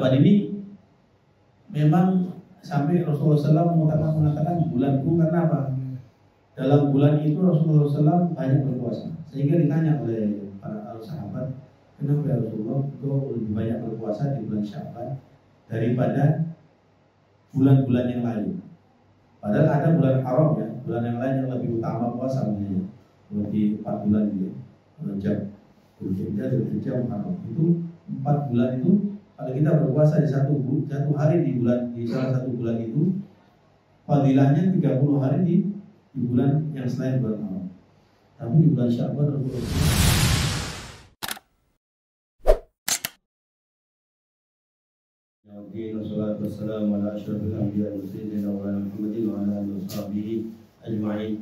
Sya'ban ini memang sampai Rasulullah SAW mengatakan bulanku, karena apa? Dalam bulan itu Rasulullah SAW banyak berpuasa, sehingga ditanya oleh para sahabat, kenapa ya Rasulullah kau lebih banyak berpuasa di bulan Sya'ban daripada bulan-bulan yang lain? Padahal ada bulan haram ya, bulan yang lain yang lebih utama puasa, misalnya lebih 4 bulan gitu, Rajab, Dzulhijjah, Dzulhijjah, Muharram. Itu 4 bulan itu kalau kita berpuasa di satu hari di salah satu bulan itu, fadilahnya 30 hari di bulan yang selain bulan Ramadan. Tapi di bulan Sya'ban Wassalatu wassalamu ala asyrafil anbiya'i wa sayyidina wa ala Muhammadin wa ala alihi wa sahbihi ajma'in.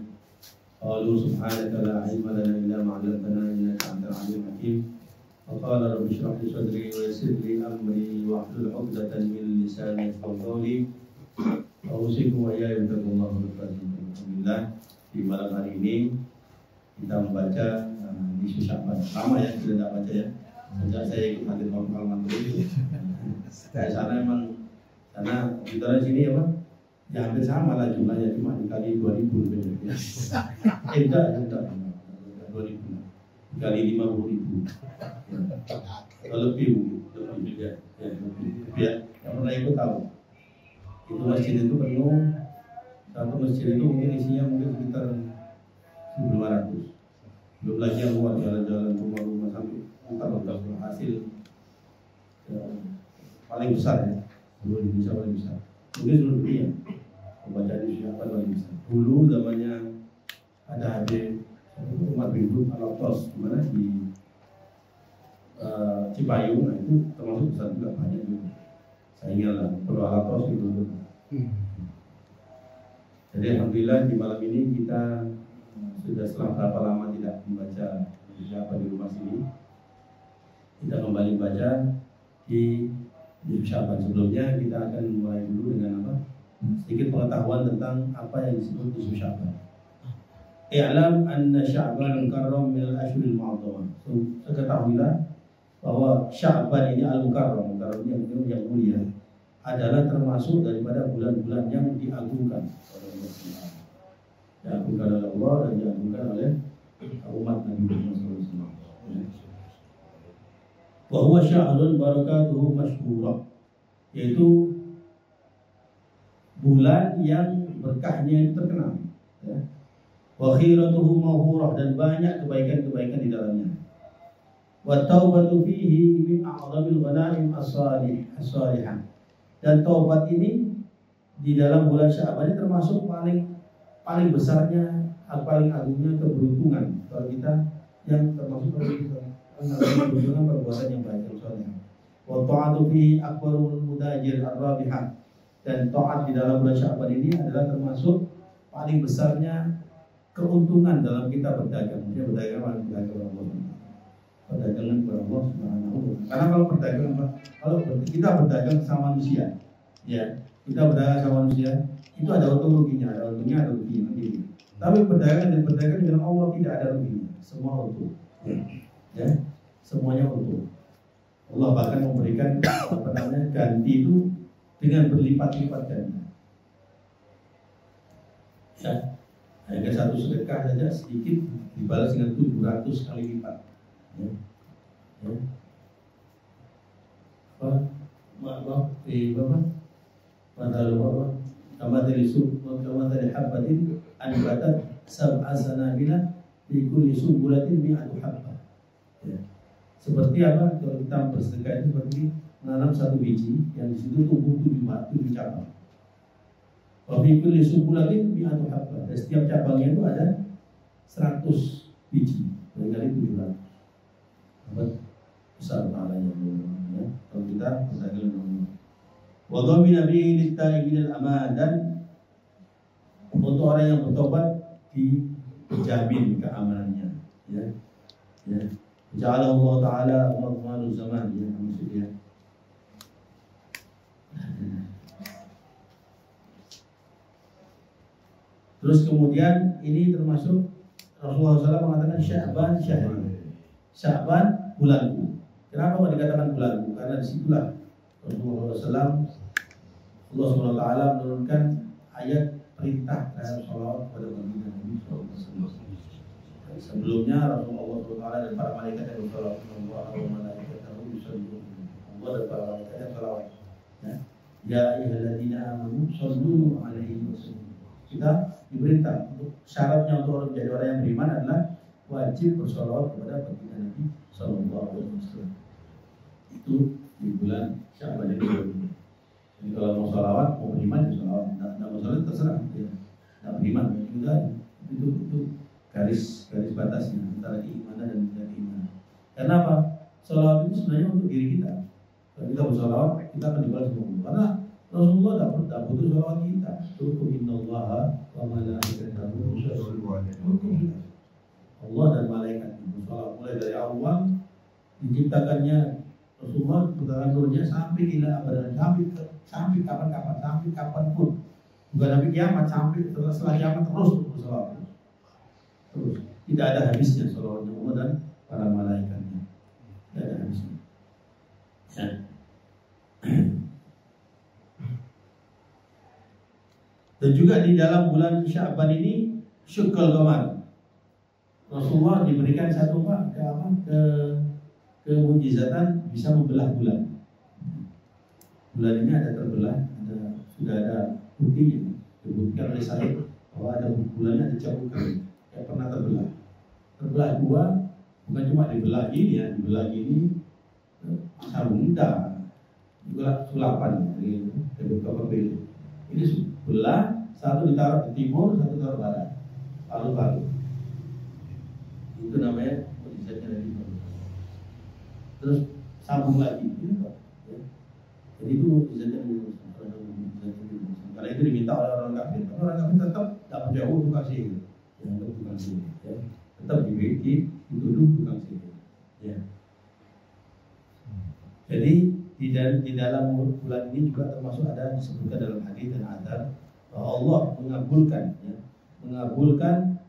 Qalu subhanaka la ilma lana illa ma 'allamtana innaka antal 'alimul hakim. Wa qala rabbi shrah li sadri wa yassir li amri wa hlul 'uqdatan min lisani yafqahu qawli. Ausikum wa iyaya bittaqullahi wa alhamdulillah. Di malam hari ini kita membaca di Sya'ban. Lama ya kita tidak baca ya. Sejak saya ikut hadir malam itu. Dari sana memang karena kita di sini apa? Ya hampir sama lah jumlahnya, cuma dikali 2000 lebih. Enggak 2000. Dikali 50.000. Ya. Lebih ya. Ya, yang pernah ikut tahu. Itu masjid itu penuh. Satu masjid itu mungkin isinya sekitar 1.500. Belum lagi yang luar jalan-jalan rumah-rumah sampai udah hasil ya, paling besar ya. Dulu di Indonesia paling besar. Mungkin seluruh dunia pembacaan di Sya'ban paling besar. Dulu zamannya ada Habib Umar bin Al-Khattab dimana di Cipayung, nah itu termasuk besar juga, banyak juga. Saya ingat lah Perlu Al-Khattab itu. Jadi alhamdulillah di malam ini kita sudah setelah berapa lama tidak membaca Sya'ban di rumah sini, kita kembali baca di Sya'ban. Sebelumnya kita akan mulai dulu dengan apa? Sedikit pengetahuan tentang apa yang disebut di Sya'ban. I'lam anna Sya'ban mukarram min al-ashhuril mu'azzamah. Ketahuilah bahwa Sya'ban ini al-mukarram, yang mulia, adalah termasuk daripada bulan-bulan yang diagungkan oleh Allah. Diagungkan oleh Allah dan diagungkan oleh umat Nabi Muhammad SAW. Wa huwa syahrun barakatuhu masyhurah, yaitu bulan yang berkahnya itu terkenal, ya. Wa khairatuhu mawhurah, dan banyak kebaikan-kebaikan di dalamnya. Wa taubatu fihi min a'zamil ghanaim as-salihah, dan taubat ini di dalam bulan Sya'ban ini termasuk paling besarnya, paling agungnya keberuntungan kalau kita yang termasuk keberuntungan perbuatan yang baik yang saleh. Wa ta'atu fi akbarul mudajir ar-rabihat, dan taat di dalam bulan Sya'ban ini adalah termasuk paling besarnya keuntungan dalam kita berdagang. Dia berdagang kepada Allah. Perdagangan kepada Allah Subhanahu wa taala. Karena kalau kita berdagang sama manusia, ya, kita berdagang sama manusia, itu ada untung ruginya, ada untungnya, ada ruginya. Tapi berdagang dengan Allah tidak ada ruginya, semua untung. Ya, semuanya untung. Allah bahkan memberikan ganti itu dengan berlipat-lipat ganda. Ya, hanya satu sedekah saja sedikit dibalas dengan 700 kali lipat. Ya. Ya. Kama tadi habbatin anbatat sab'a sanabila fi kulli sumbulatin mi'atu habbah. Ya. Seperti apa? Kalau kita bersedekah itu seperti menanam satu biji yang di situ tumbuh 7 cabang. Wa fi kulli sumbulatin mi'atu habbah. Dan setiap cabangnya itu ada 100 biji, berkali 700. Besar pahalanya, ya. Kalau kita berdagang dengan wa dhamina bihi lit-taibin al-aman, dan untuk orang yang bertobat dijamin keamanannya, ya. Ya. Ja'ala Allah Ta'ala madmanul zaman, ya, maksudnya. Terus kemudian ini termasuk Rasulullah SAW mengatakan Sya'ban syahri. Sya'ban bulanku. Kenapa dikatakan bulanku? Karena disitulah Rasulullah SAW, Allah SWT menurunkan ayat perintah terhadap sholawat kepada baginda Nabi SAW. Sebelumnya Rasulullah SAW dan para malaikat yang bersalawat, Allah wa malaikatahu yusholluna, Allah dan para malaikat yang salawat. Ya ayyuhalladzina amanu shollu alaihi wasallam. Kita diperintah untuk syaratnya untuk orang menjadi orang yang beriman adalah wajib bersalawat kepada baginda Nabi SAW. Itu di bulan Sya'ban ini. Jadi kalau mau salawat, mau beriman ya salawat. Tidak mau salawat terserah. Ya. Tidak beriman juga. Itu garis batasnya antara keimanan dan tidak keimanan. Karena apa? Salawat itu sebenarnya untuk diri kita. Kalau kita bersalawat, kita akan dibalas semua. Karena Rasulullah tidak butuh salawat kita. Cukup innallaha wa malaikatahu yusholluna 'alaihi. Allah dan malaikat bersalawat mulai dari awal diciptakannya Rasulullah putaran nurnya sampai ila abadan, sampai kapanpun, bukan sampai kiamat, sampai setelah kiamat terus bersalawat, terus tidak ada habisnya salawatnya Allah dan para malaikatnya, tidak ada habisnya. Ya. Dan juga di dalam bulan Sya'ban ini syukur qamar, Rasulullah diberikan satu kemujizatan bisa membelah bulan. Bulan ini ada terbelah, sudah ada buktinya, dibuktikan oleh saya bahwa ada bulannya ada cabukan, yang pernah terbelah. Terbelah dua, bukan cuma dibelah ini ya, dibelah ini sambung muda, juga sulapan, ini beberapa pilih. Ini belah, satu ditaruh di timur, satu ditaruh barat, palu-palu. Itu namanya mujizatnya dari Nabi. Terus sambung lagi, gitu, ya. Jadi itu mujizatnya dari Nabi. Karena itu diminta oleh orang kafir. Tapi orang kafir tetap tak percaya tukang sihir, ya, tukang sihir, ya. Tetap dituduh tukang sihir, ya. Jadi di dalam bulan ini juga termasuk ada disebutkan dalam hadis dan athar bahwa Allah mengabulkan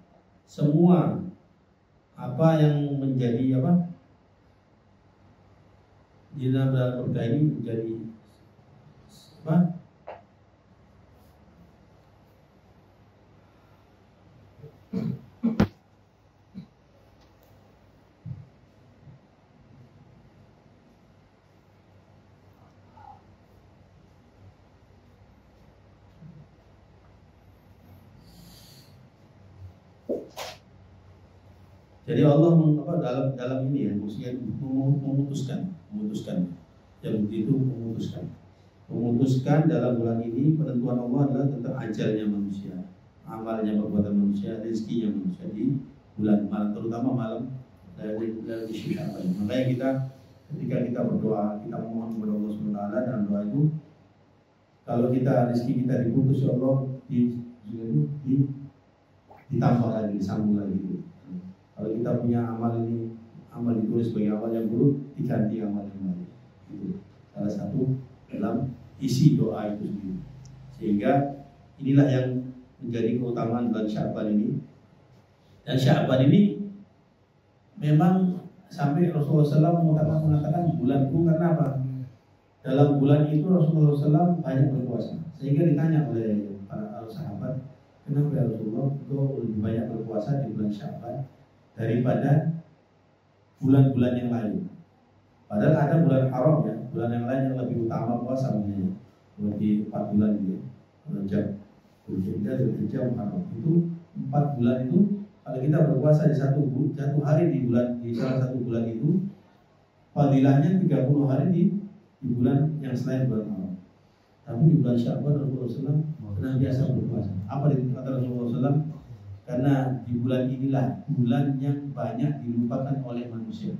semua apa yang menjadi di dalam surga ini menjadi apa? Jadi Allah dalam ini ya, maksudnya memutuskan yang begitu memutuskan dalam bulan ini penentuan Allah adalah tentang ajalnya manusia, amalnya perbuatan manusia, rezekinya manusia di bulan malam, terutama malam dari Sya'ban. Makanya kita ketika kita berdoa, kita memohon kepada Allah SWT dalam doa itu, kalau kita rezeki kita diputus ya Allah ditambah lagi, disambung lagi. Kalau kita punya amal ini, amal ditulis sebagai amal yang buruk, diganti amal yang baik. Itu salah satu dalam isi doa itu sendiri. Sehingga inilah yang menjadi keutamaan bulan Sya'ban ini. Dan Sya'ban ini memang sampai Rasulullah SAW mengatakan bulanku, karena apa? Dalam bulan itu Rasulullah SAW banyak berpuasa. Sehingga ditanya oleh para sahabat, kenapa ya Rasulullah kau lebih banyak berpuasa di bulan Sya'ban daripada bulan-bulan yang lain? Padahal ada bulan haram ya, bulan yang lain yang lebih utama puasanya, seperti 4 bulan gitu, Rajab, Dzulhijjah, Dzulhijjah, Muharram. Itu 4 bulan itu, kalau kita berpuasa di satu hari di salah satu bulan itu, fadilahnya 30 hari di bulan yang selain bulan haram. Tapi di bulan Sya'ban Rasulullah SAW senantiasa berpuasa. Apa kata Rasulullah SAW? Karena di bulan inilah bulan yang banyak dilupakan oleh manusia,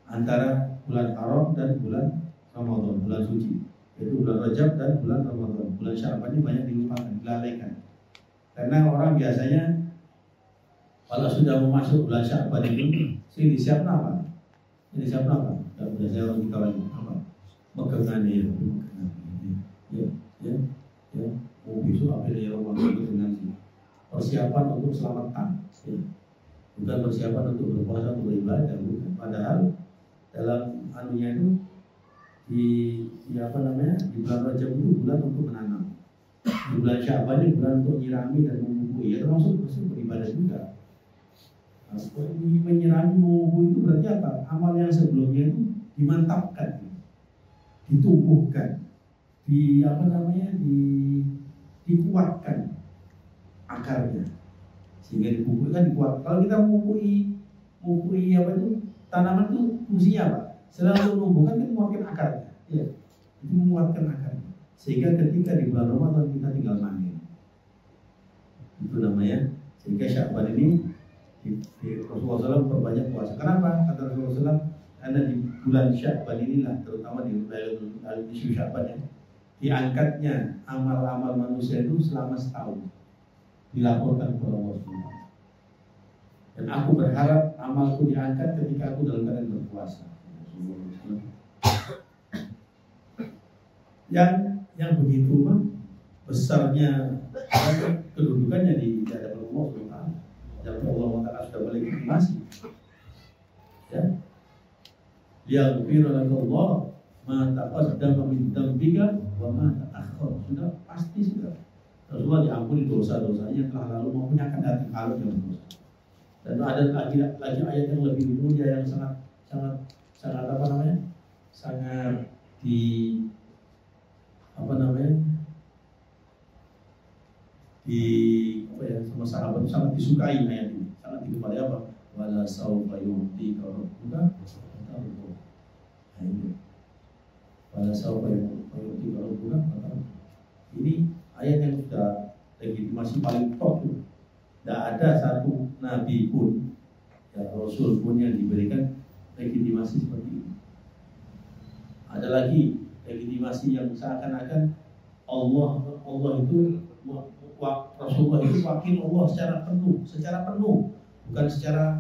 antara bulan haram dan bulan Ramadan, bulan suci, yaitu bulan Rajab dan bulan Ramadan. Bulan Sya'ban ini banyak dilupakan, dilalaikan. Karena orang biasanya kalau sudah masuk bulan Sya'ban itu, sih disiapkan apa? Ini siapa apa? Dan biasanya orang kita lagi apa? Megangan ya. Oh besok apa ya Ramadan dengan sih? Persiapan untuk selamatan, ya. Bukan persiapan untuk berpuasa, untuk beribadah, bukan. Padahal dalam anunya itu di apa namanya, di bulan Rajab itu bulan untuk menanam, di bulan Sya'ban ini bulan untuk nyirami dan memupuk. Ya termasuk beribadah juga. Menyirami memupuk itu berarti apa? Amal yang sebelumnya itu dimantapkan, ditumbuhkan, dikuatkan akarnya sehingga dipupukkan, dikuat. Kalau kita memupui apa itu tanaman itu fungsinya apa? Selalu menumbuhkan, kan menguatkan akarnya, ya, itu menguatkan akarnya sehingga ketika di bulan Ramadan kita tinggal panen. Itu namanya. Sehingga Sya'ban ini Rasulullah SAW perbanyak puasa. Kenapa? Kata Rasulullah SAW, karena di bulan Sya'ban inilah, terutama di isu Sya'ban ya, diangkatnya amal-amal manusia itu selama setahun, dilaporkan kepada Allah SWT. Dan aku berharap amalku diangkat ketika aku dalam keadaan berpuasa. Yang begitu mah besarnya kedudukannya di hadapan Allah SWT. Dan Allah SWT sudah melegitimasi, ya, yaghfir Allah ma taqaddama min dzambika wa ma ta'akhkhar. Sudah pasti sudah Rasulullah diampuni dosa-dosanya yang telah lalu maupun yang akan datang kalau dia berdosa. Dan ada lagi ayat yang lebih mulia yang sangat apa namanya, sangat sama sahabat sangat disukai ayat ini, sangat digemari apa? Wala saufa yu'tika rabbuka fatarda. Wala saufa yu'tika rabbuka fatarda. Ini ayat yang sudah legitimasi paling top. Tidak ada satu nabi pun, ya, rasul pun yang diberikan legitimasi seperti ini. Ada lagi legitimasi yang seakan-akan Allah itu, Rasulullah itu wakil Allah secara penuh, bukan secara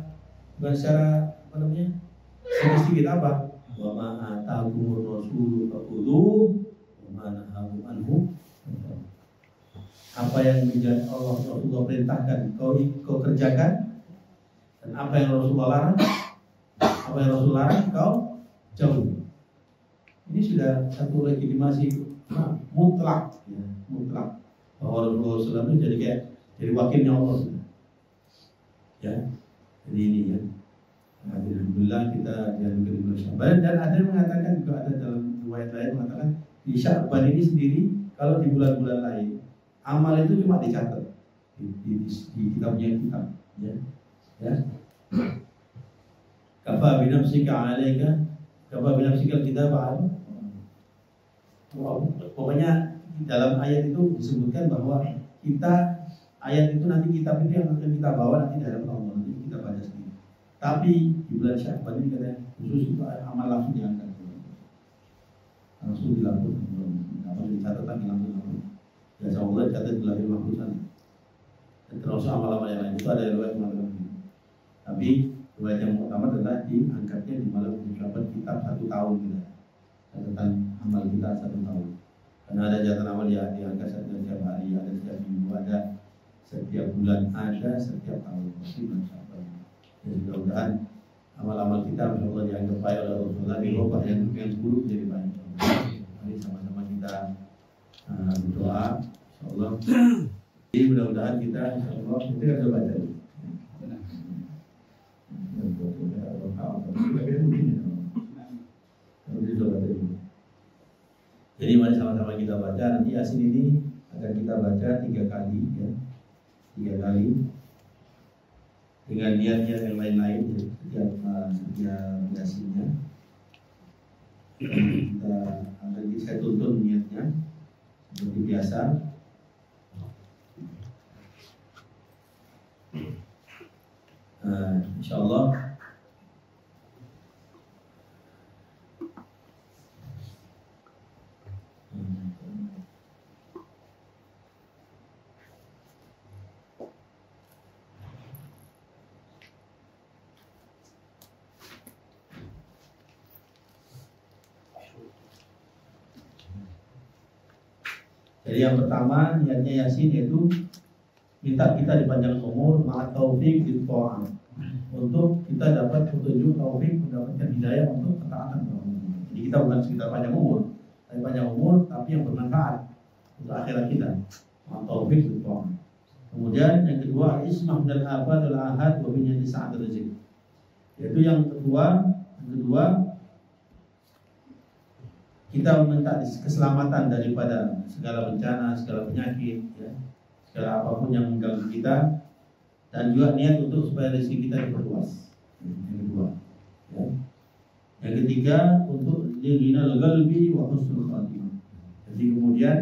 apa namanya, sedikit apa? Wa ma ataakumur rasulu fakhudhuhu wa ma nahakum anhu. Apa yang Rasulullah perintahkan kau kerjakan, dan apa yang Rasulullah larang kau jauhi. Ini sudah satu legitimasi mutlak, ya, mutlak bahwa Rasulullah SAW itu jadi wakilnya Allah, ya. Jadi ini ya. Alhamdulillah kita dianugerahi di bulan Sya'ban, dan ada yang mengatakan, juga ada dalam riwayat lain mengatakan di Sya'ban ini sendiri, kalau di bulan-bulan lain amal itu cuma dicatat di kitabnya kitab, ya. Kafa binafsika alaika, kafa binafsika kitab. Pokoknya dalam ayat itu disebutkan bahwa ayat itu nanti kitab itu yang akan kita bawa nanti dalam Allah, nanti kita baca sendiri. Tapi di bulan Sya'ban ini katanya khusus itu amal langsung diangkat, langsung dilakukan, apa dicatatkan langsung. Biasa Allah catat di lahir mahfusan. Dan terus amal-amal yang lain itu ada riwayat mengatakan ini. Tapi riwayat yang pertama adalah diangkatnya di malam Sya'ban kitab 1 tahun kita. Catatan amal kita 1 tahun. Karena ada catatan amal ya diangkat setiap hari, ada setiap minggu, ada setiap bulan, ada setiap tahun. Pasti Sya'ban. Jadi mudah-mudahan amal-amal kita insyaallah dianggap baik oleh Rasulullah, dirubah yang buruk jadi baik. Mari sama-sama kita berdoa insyaallah. Jadi mudah-mudahan kita insyaallah kita akan baca dulu. Jadi mari sama-sama kita baca. Nanti Yasin ini akan kita baca 3 kali, ya, 3 kali dengan niat-niat yang lain-lain, ya, setiap Yasinnya saya tuntun niatnya seperti biasa. Insyaallah jadi yang pertama niatnya Yasin yaitu minta kita dipanjang umur, ma'at taufik di ta'am, untuk kita dapat petunjuk taufik, mendapatkan hidayah untuk ketaatan kepada Allah. Jadi kita bukan sekitar panjang umur, tapi panjang umur tapi yang bermanfaat untuk akhirat kita. Taufik betul. Kemudian yang kedua, ismah dan abad adalah ahad wa min yadi sa'at rezeki. Yaitu yang kedua kita meminta keselamatan daripada segala bencana, segala penyakit, ya, segala apapun yang mengganggu kita, dan juga niat untuk supaya rezeki kita diperluas. Yang kedua, ya. Yang ketiga untuk lighinal qalbi wa husnul khatimah. Jadi kemudian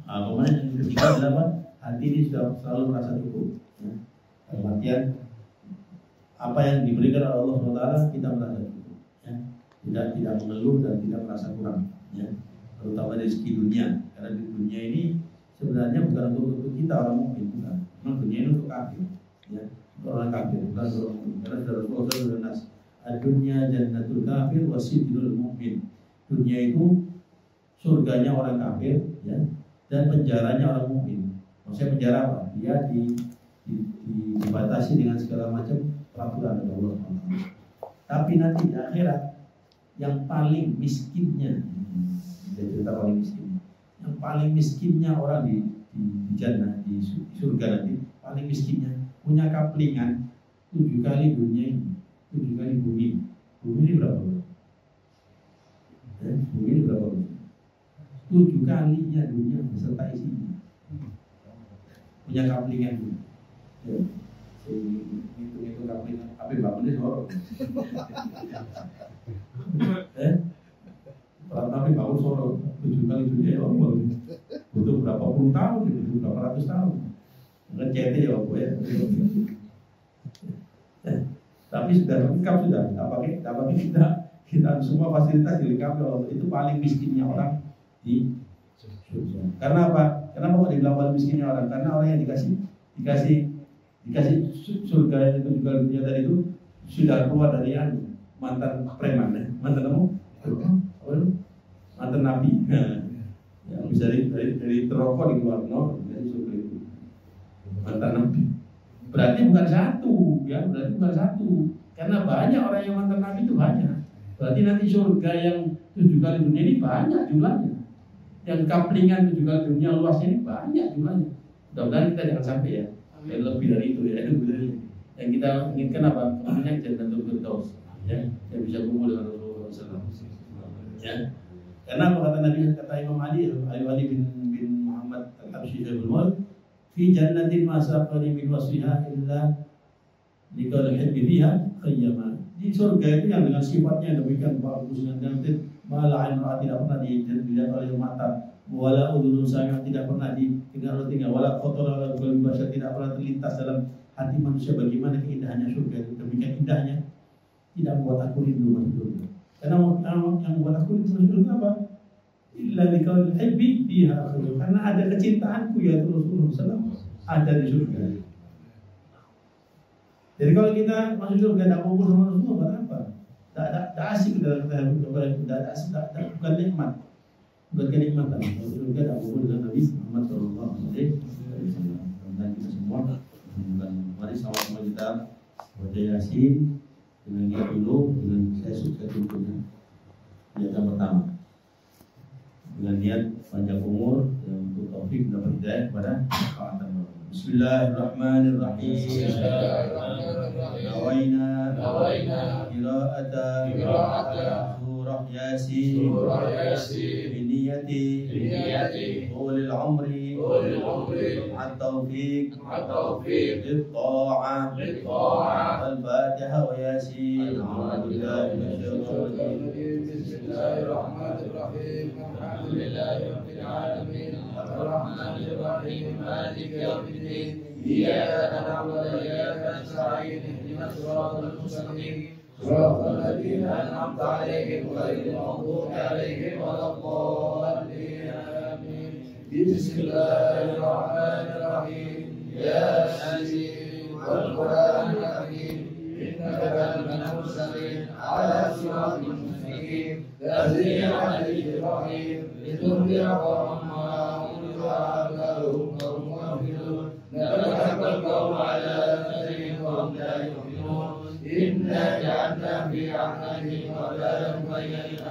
yang ketiga adalah hati ini sudah selalu merasa cukup. Ya. Dalam artian apa yang diberikan oleh Allah SWT kita merasa cukup. Ya. Tidak mengeluh dan tidak merasa kurang, ya. Terutama dari segi dunia, karena di dunia ini sebenarnya bukan untuk kita orang mukmin, bukan. Memang dunia ini untuk kafir, ya. Untuk orang kafir, bukan untuk orang mukmin. Karena sudah Rasulullah SAW, "Ad-dunya jannatul kafir wa sijnul mu'min." Dunia itu surganya orang kafir, ya, dan penjaranya orang mukmin. Maksudnya penjara apa? Dia dibatasi dengan segala macam peraturan dari Allah SWT. Tapi nanti di akhirat yang paling miskinnya, cerita paling miskinnya, yang paling miskinnya orang di jannah, di surga nanti, paling miskinnya punya kaplingan 7 kali dunia ini, 7 kali bumi. Bumi ini berapa? Bumi ini berapa? 7 kalinya dunia beserta isinya. Punya kaplingan dulu. Ya. Itu kaplingan. Tapi bangunnya sorok. Tapi bangun sorok 7 kali dunia ya Allah. Butuh berapa puluh tahun, butuh berapa ratus tahun. Ngecet ya Allah ya. Tapi sudah lengkap sudah. Apalagi kita semua fasilitas dilengkapi Allah. Itu paling miskinnya orang di surga. Karena apa? Kenapa kok dibilang paling miskinnya orang? Karena orang yang dikasih surga yang itu juga dunia tadi itu sudah keluar dari mantan preman, ya. Mantan kamu? Mantan nabi. Ya, bisa dari terokok dikeluarin, no? Dari surga itu. Mantan nabi. Berarti bukan satu, ya. Berarti bukan satu. Karena banyak orang yang mantan nabi itu banyak. Berarti nanti surga yang 7 kali dunia ini banyak jumlahnya. Yang kaplingan 7 kali dunia luasnya ini banyak jumlahnya. Mudah-mudahan kita jangan sampai ya. Lebih dari itu ya. Yang kita inginkan apa? Namanya Jannatul Firdaus. Ya, yang bisa kumpul dengan Rasulullah SAW. Ya. Karena apa kata Nabi, kata Imam Ali bin Muhammad Al-Habsyi Al-Maut, fi jannatin ma saqani min wasiha illa liqal hibbi fiha qayyama. Di surga itu yang dengan sifatnya demikian bagus dan cantik, malah ain tidak pernah dilihat oleh mata, wala udhun sami' tidak pernah didengar oleh telinga, wala khatar ala qalbi bashar tidak pernah terlintas dalam hati manusia bagaimana keindahannya surga itu. Demikian indahnya, tidak membuat aku rindu masuk surga. Karena yang membuat aku rindu masuk surga apa? Illa liqal hibbi fiha, karena ada kecintaanku ya Rasulullah SAW ada di surga. Jadi kalau kita masuk surga tidak kumpul sama Rasulullah, buat apa? Tak asik dalam kita, bukan nikmat, bukan kenikmatan. Kalau surga tidak kumpul dengan Nabi Muhammad SAW. Dan kita semua, mari sama-sama kita baca Yasin dengan niat dulu, dengan saya suka contohnya. Niat yang pertama, dengan niat panjang umur yang untuk taufik dapat hidayah kepada ketaatan. Bismillahirrahmanirrahim. Nawaina qira'ata surah Yasin biniyati ulil umri at-tawfiq lit-ta'ah al-Fatiha wa Yasin. Bismillahirrahmanirrahim. Alhamdulillahi rabbil alamin. Ar-Rahmanir Rahim. Maliki yaumiddin. Iyyaka na'budu wa iyyaka nasta'in. Ihdinas siratal mustaqim. Siratal ladzina an'amta 'alaihim ghairil maghdubi 'alaihim waladdallin. Amin. Bismillahirrahmanirrahim. Yasin wal Qur'anil hakim. Innaka laminal mursalin 'ala siratal mustaqim. Tanzilul 'azizir rahim. Litunzira qauman ma unzira aba'uhum wa hum ghafilun. نتلقى القول على أثرهم وهم لا يؤمنون. إنا جعلنا في أعناقهم أغلالا فهي إلى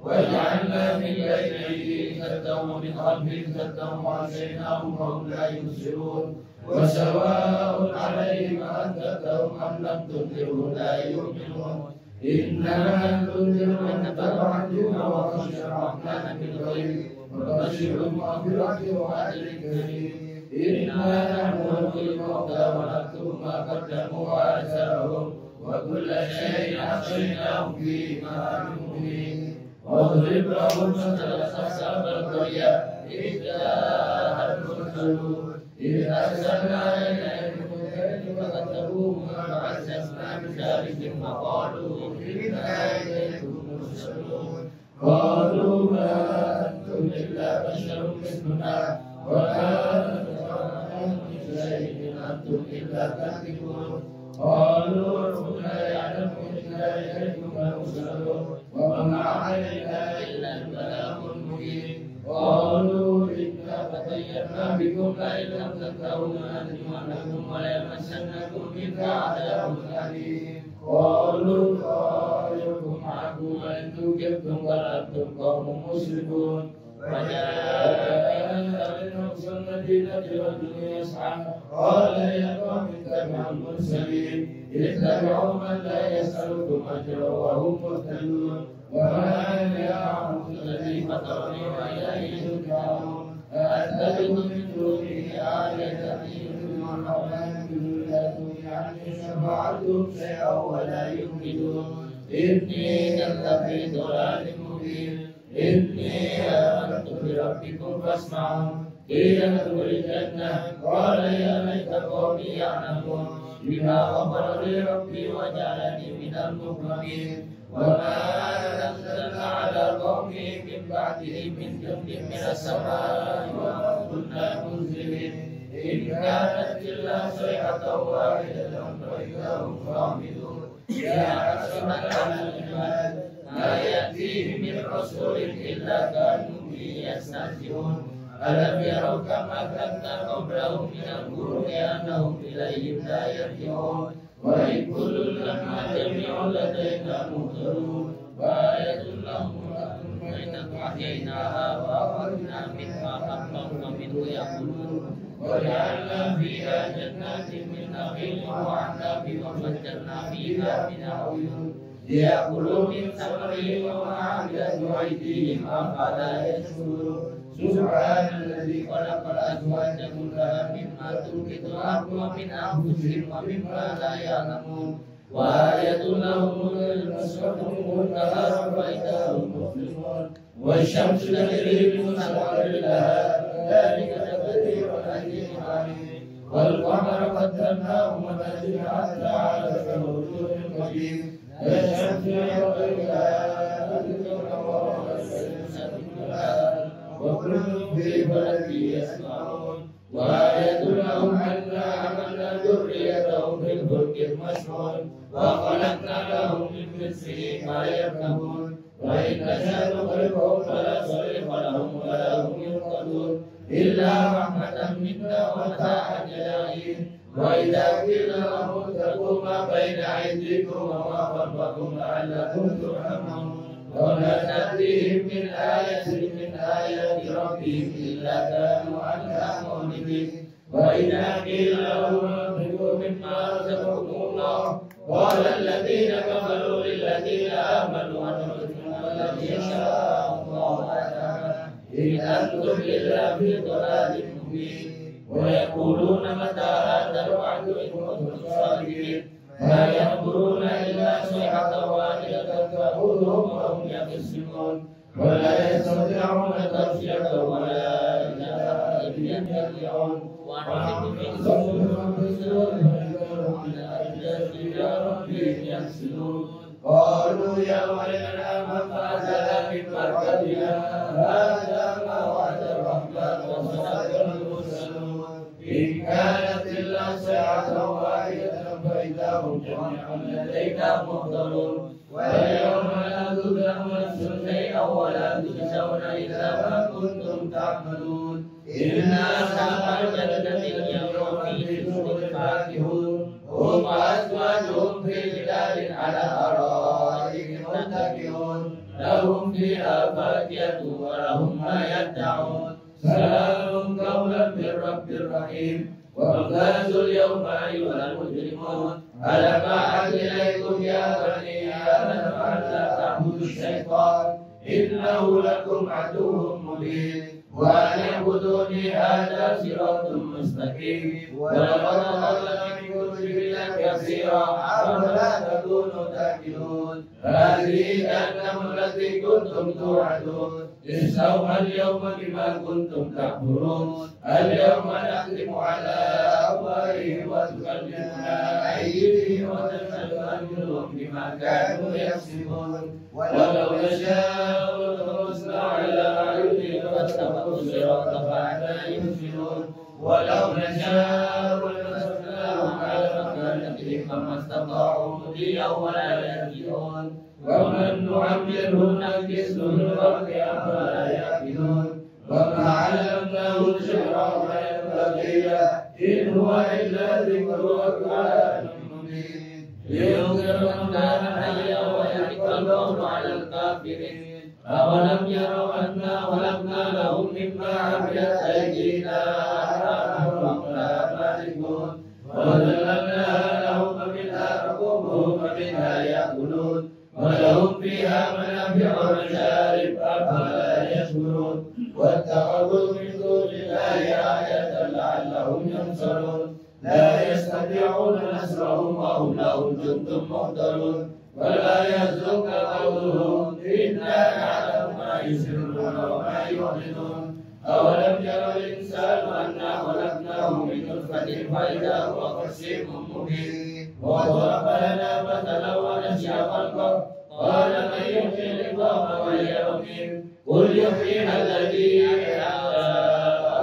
وجعلنا من بين أيديهم سدا ومن خلفهم سدا وأغشيناهم فهم لا يبصرون وسواء عليهم أنذرتهم أم لم تنذرهم لا يؤمنون إنما تنذر من اتبع الهدى وخشي الرحمن بالغيب وبشرهم مغفرة وأجر كريم إنا نحن نحيي الموتى ونكتب ما قدموا وآثارهم وكل شيء أحصيناه في إمام مبين واضرب لهم مثل أصحاب القرية إذ جاءها المرسلون إذ أرسلنا إليهم اثنين فكذبوهما فعززنا بثالث فقالوا إنا إليكم مرسلون قالوا ما أنتم إلا بشر مثلنا وما أنتم من شيء أنتم إلا تكذبون قالوا ربنا يعلم إنا إليكم مرسلون وما علينا إلا البلاغ المبين قالوا إنا تطيرنا بكم لئن لم تنتهوا لنرجمنكم وليمسنكم منا عذاب أليم قالوا طائركم معكم وإن كذبتم بل أنتم قوم مسرفون وجاء من أقصى المدينة رجل يسعى قال يا قوم اتبعوا المرسلين اتبعوا من لا يسألكم أجرا وهم مهتدون وما أنا أعبد الذي فطرني وإليه ترجعون أأتخذ من دونه آلهة يدعون الرحمن بذلتهم عني شفاعتهم شيئا ولا يمكنون إني لفي ضلال مبين إني آمنت بربكم فاسمعون قيل ادخل الجنة قال يا ليت قومي يعلمون بما غفر لي ربي وجعلني من المكرمين وما أنزلنا على قومه من بعده من جند من السماء وما كنا منزلين إن كانت إلا صيحة واحدة فإذا هم خامدون يا حسرة على العباد ما يأتيهم من رسول إلا كانوا به يستهزئون ألم يروا كم أهلكنا قبلهم من القرون أنهم إليهم لا يرجعون وإن كل لما جميع لدينا مهتدون وآية لهم أنهم بينة أحييناها وأخرجنا منها حبا فمنه يأكلون وجعلنا فيها جنات من نخيل وأعناب وفجرنا فيها من عيون ليأكلوا من ثمره وما عملت أيديهم أفلا يشكرون سبحان الذي خلق الأزواج كلها مما تنبت الأرض ومن أنفسهم ومما لا يعلمون وآية لهم المشرق والنهار فإذا هم مظلمون والشمس تجري بمستقر لها ذلك تقدير العزيز العليم والقمر قدرناه منازل حتى عاد كالرجل القديم الشمس ينبغيها وكل في فلك يسمعون وآية لهم أنا حملنا ذريتهم في الفلك المشحون وخلقنا لهم من مثله ما يركبون وإن نشأ نغرقهم فلا صريخ لهم ولا هم ينقذون إلا رحمة منا ومتاعا إلى حين وإذا قيل لهم اتقوا ما بين أيديكم وما خلفكم لعلكم ترحمون وما تأتيهم من آية من آيات ربهم إلا كانوا عنها معرضين وإذا قيل لهم انفقوا مما رزقكم الله قال الذين كفروا للذين آمنوا أنفقوا الذي شاء الله أتانا إن أنتم إلا في ضلال مبين ويقولون متى هذا الوعد إن كنتم صادقين ما ينظرون إلا صيحة واحدة تأخذهم وهم يخصمون ولا يستطيعون تغشية ولا إلى يرجعون ونحن من إلى ربهم يحسنون قالوا يا ويلنا من فعلنا من مركبنا هذا ما وعد الرحمن وصدق المرسلون إن كانت إلا ساعة واحدة فإذا هم جميع لدينا محضرون واليوم لا تظلم نفس شيئا ولا تجزون إلا ما كنتم تعملون إنا أصحاب الجنة اليوم في شرب فاكهون هم وأزواجهم في ظلال على أرائك متكئون لهم فيها فاكهة ولهم ما يدعون سلام قولا من رب رحيم وامتازوا اليوم أيها المجرمون ألم أعهد إليكم يا بني آدم ألا تعبدوا الشيطان إنه لكم عدو مبين وأن اعبدوني هذا صراط مستقيم ولقد أضل منكم جبلا كثيرا أفلا تكونوا تأكلون هذه جهنم التي كنتم توعدون اصلوها اليوم بما كنتم تكفرون اليوم نختم على أفواههم وتكلمنا أيديهم وتشهد أرجلهم بما كانوا يكسبون ولو نشاء لطمسنا على أعينهم فاستبقوا الصراط فأنا يبصرون ولو نشاء لمسخناهم على مكانتهم فما استطاعوا مضيا ولا يرجعون ومن نعمره نكسه الخلق أفلا يعقلون وما علمناه الشعر وما ينبغي له إن هو إلا ذكر وقرآن مبين لينذر من كان حيا ويحق القول على الكافرين أولم يروا أنا خلقنا لهم مما عملت أيدينا أنعاما مالكون وذللناها لهم فمنها ركوبهم ومنها يأكلون ولهم فيها منافع ومشارب أفلا يشكرون واتخذوا من دون الله آية لعلهم ينصرون لا يستطيعون نصرهم وهم لهم جند محضرون ولا يحزنك قولهم إنا نعلم ما يسرون وما يعلنون أولم ير الإنسان أنا خلقناه من نطفة فإذا هو خصيم مبين وضرب لنا مثلا ونسي خلقه قال من يحيي العظام وهي رميم قل يحييها الذي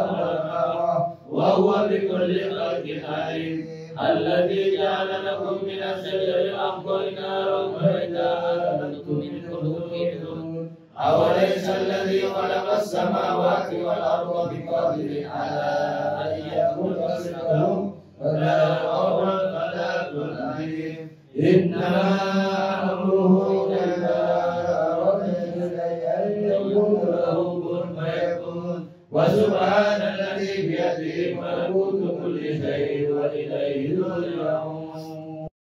أمرها وهو بكل خلق عليم الذي جعل لكم من الشجر الأخضر نارا فإذا أنتم منه توقدون أوليس الذي خلق السماوات والأرض بقادر على أن يخلق مثلهم فلا هو الخلاق العليم إنما أمره إذا أراد شيئا أن يقول له كن فيكون وسبحان الذي بيده ملكوت كل شيء وإليه ترجعون